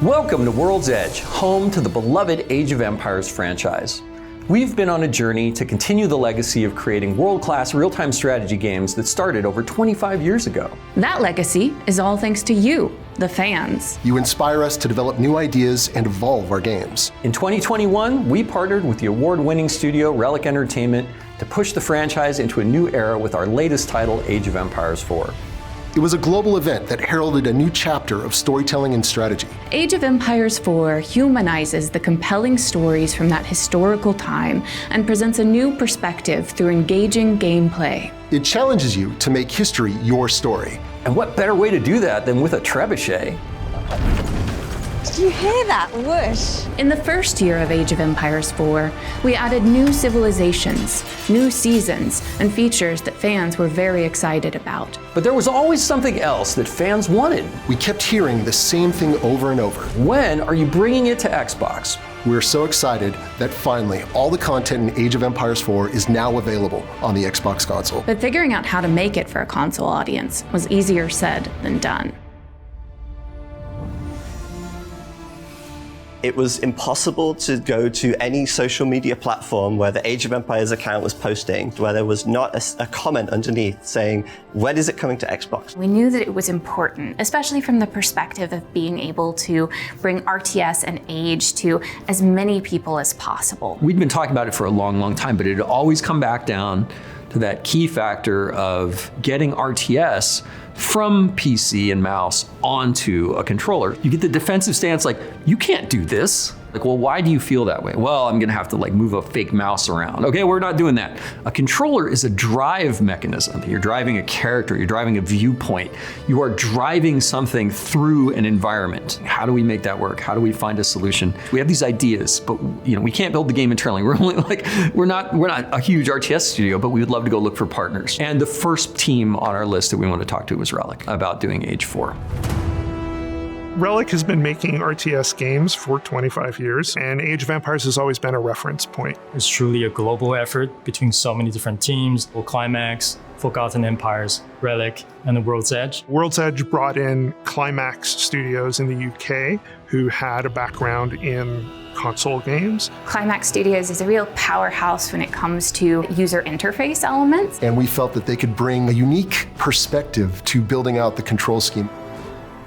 Welcome to World's Edge, home to the beloved Age of Empires franchise. We've been on a journey to continue the legacy of creating world-class real-time strategy games that started over 25 years ago. That legacy is all thanks to you, the fans. You inspire us to develop new ideas and evolve our games. In 2021, we partnered with the award-winning studio Relic Entertainment to push the franchise into a new era with our latest title, Age of Empires 4. It was a global event that heralded a new chapter of storytelling and strategy. Age of Empires 4 humanizes the compelling stories from that historical time and presents a new perspective through engaging gameplay. It challenges you to make history your story. And what better way to do that than with a trebuchet? Did you hear that whoosh? In the first year of Age of Empires 4, we added new civilizations, new seasons, and features that fans were very excited about. But there was always something else that fans wanted. We kept hearing the same thing over and over. When are you bringing it to Xbox? We're so excited that finally all the content in Age of Empires 4 is now available on the Xbox console. But figuring out how to make it for a console audience was easier said than done. It was impossible to go to any social media platform where the Age of Empires account was posting, where there was not a comment underneath saying, when is it coming to Xbox? We knew that it was important, especially from the perspective of being able to bring RTS and Age to as many people as possible. We'd been talking about it for a long, long time, but it had always come back down to that key factor of getting RTS from PC and mouse onto a controller. You get the defensive stance like, you can't do this. Like, well, why do you feel that way? Well, I'm gonna have to move a fake mouse around. Okay, we're not doing that. A controller is a drive mechanism. You're driving a character, you're driving a viewpoint. You are driving something through an environment. How do we make that work? How do we find a solution? We have these ideas, but we can't build the game internally. We're only we're not a huge RTS studio, but we would love to go look for partners. And the first team on our list that we want to talk to was Relic about doing Age 4. Relic has been making RTS games for 25 years, and Age of Empires has always been a reference point. It's truly a global effort between so many different teams: Climax, Forgotten Empires, Relic, and the World's Edge. World's Edge brought in Climax Studios in the UK, who had a background in console games. Climax Studios is a real powerhouse when it comes to user interface elements. And we felt that they could bring a unique perspective to building out the control scheme.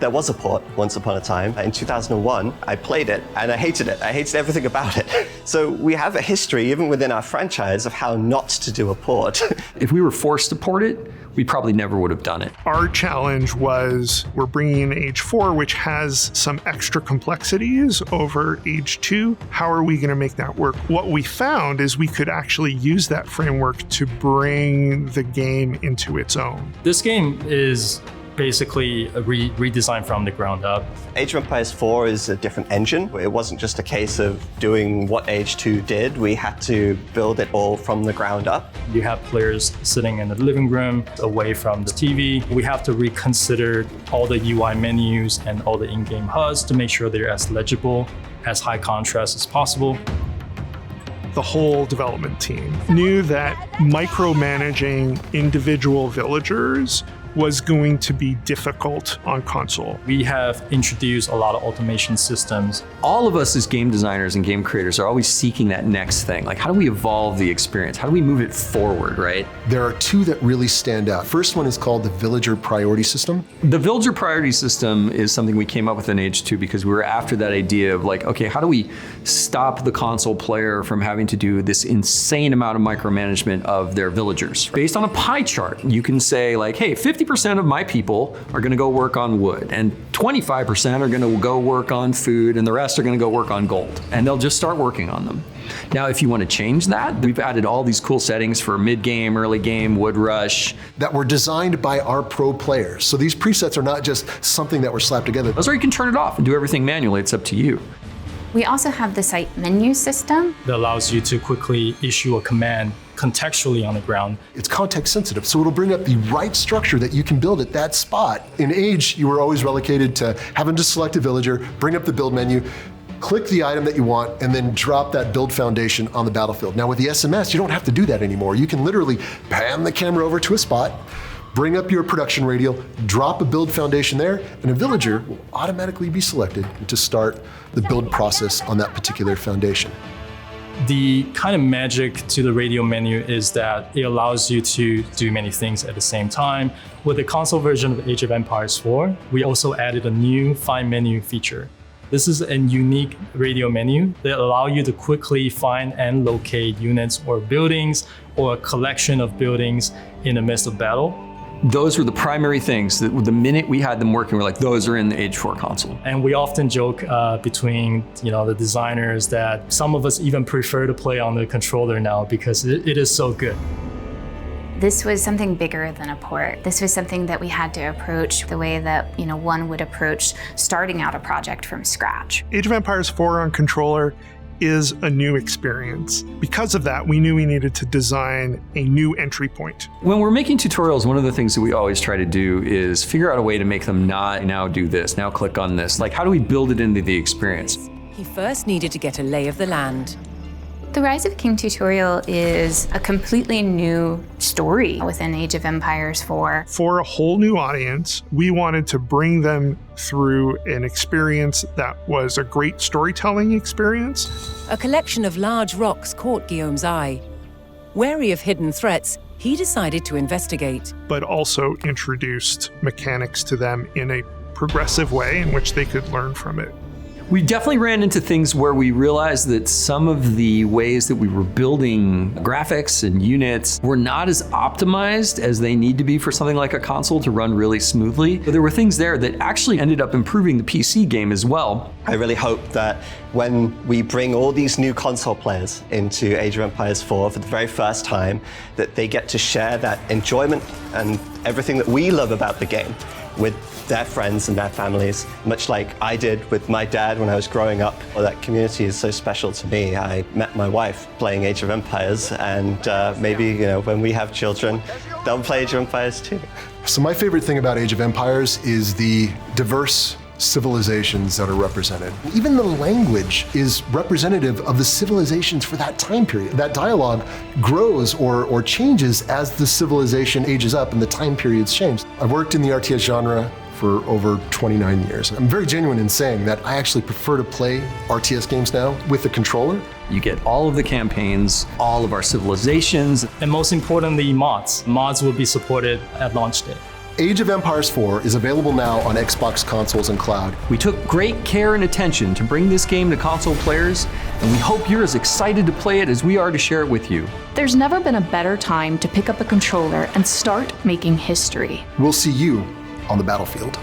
There was a port once upon a time. In 2001, I played it and I hated it. I hated everything about it. So we have a history, even within our franchise, of how not to do a port. If we were forced to port it, we probably never would have done it. Our challenge was, we're bringing in Age 4, which has some extra complexities over Age 2. How are we going to make that work? What we found is we could actually use that framework to bring the game into its own. This game is basically a redesign from the ground up. Age of Empires 4 is a different engine. It wasn't just a case of doing what Age 2 did. We had to build it all from the ground up. You have players sitting in the living room away from the TV. We have to reconsider all the UI menus and all the in-game HUDs to make sure they're as legible, as high contrast as possible. The whole development team knew that micromanaging individual villagers was going to be difficult on console. We have introduced a lot of automation systems. All of us as game designers and game creators are always seeking that next thing. Like, how do we evolve the experience? How do we move it forward, right? There are two that really stand out. First one is called the Villager Priority System. The Villager Priority System is something we came up with in Age 2 because we were after that idea of okay, how do we stop the console player from having to do this insane amount of micromanagement of their villagers? Based on a pie chart, you can say hey, 50% of my people are gonna go work on wood, and 25% are gonna go work on food, and the rest are gonna go work on gold. And they'll just start working on them. Now, if you wanna change that, we've added all these cool settings for mid-game, early game, wood rush. That were designed by our pro players. So these presets are not just something that were slapped together. Or you can turn it off and do everything manually, it's up to you. We also have the site menu system that allows you to quickly issue a command contextually on the ground. It's context sensitive, so it'll bring up the right structure that you can build at that spot. In Age, you were always relegated to having to select a villager, bring up the build menu, click the item that you want, and then drop that build foundation on the battlefield. Now with the SMS, you don't have to do that anymore. You can literally pan the camera over to a spot, Bring up your production radial, drop a build foundation there, and a villager will automatically be selected to start the build process on that particular foundation. The kind of magic to the radio menu is that it allows you to do many things at the same time. With the console version of Age of Empires 4, we also added a new Find Menu feature. This is a unique radio menu that allows you to quickly find and locate units or buildings or a collection of buildings in the midst of battle. Those were the primary things that the minute we had them working, we're like, those are in the Age 4 console. And we often joke between the designers that some of us even prefer to play on the controller now because it is so good. This was something bigger than a port. This was something that we had to approach the way that one would approach starting out a project from scratch. Age of Empires 4 on controller is a new experience. Because of that, we knew we needed to design a new entry point. When we're making tutorials, one of the things that we always try to do is figure out a way to make them not now do this, now click on this. Like, how do we build it into the experience? He first needed to get a lay of the land. The Rise of King tutorial is a completely new story within Age of Empires 4. For a whole new audience, we wanted to bring them through an experience that was a great storytelling experience. A collection of large rocks caught Guillaume's eye. Wary of hidden threats, he decided to investigate. But also introduced mechanics to them in a progressive way in which they could learn from it. We definitely ran into things where we realized that some of the ways that we were building graphics and units were not as optimized as they need to be for something like a console to run really smoothly. But there were things there that actually ended up improving the PC game as well. I really hope that when we bring all these new console players into Age of Empires 4 for the very first time, that they get to share that enjoyment and everything that we love about the game with their friends and their families, much like I did with my dad when I was growing up. Well, that community is so special to me. I met my wife playing Age of Empires, and maybe when we have children, they'll play Age of Empires too. So my favorite thing about Age of Empires is the diverse civilizations that are represented. Even the language is representative of the civilizations for that time period. That dialogue grows or changes as the civilization ages up and the time periods change. I've worked in the RTS genre for over 29 years. I'm very genuine in saying that I actually prefer to play RTS games now with the controller. You get all of the campaigns, all of our civilizations. And most importantly, mods. Mods will be supported at launch day. Age of Empires 4 is available now on Xbox consoles and cloud. We took great care and attention to bring this game to console players, and we hope you're as excited to play it as we are to share it with you. There's never been a better time to pick up a controller and start making history. We'll see you on the battlefield.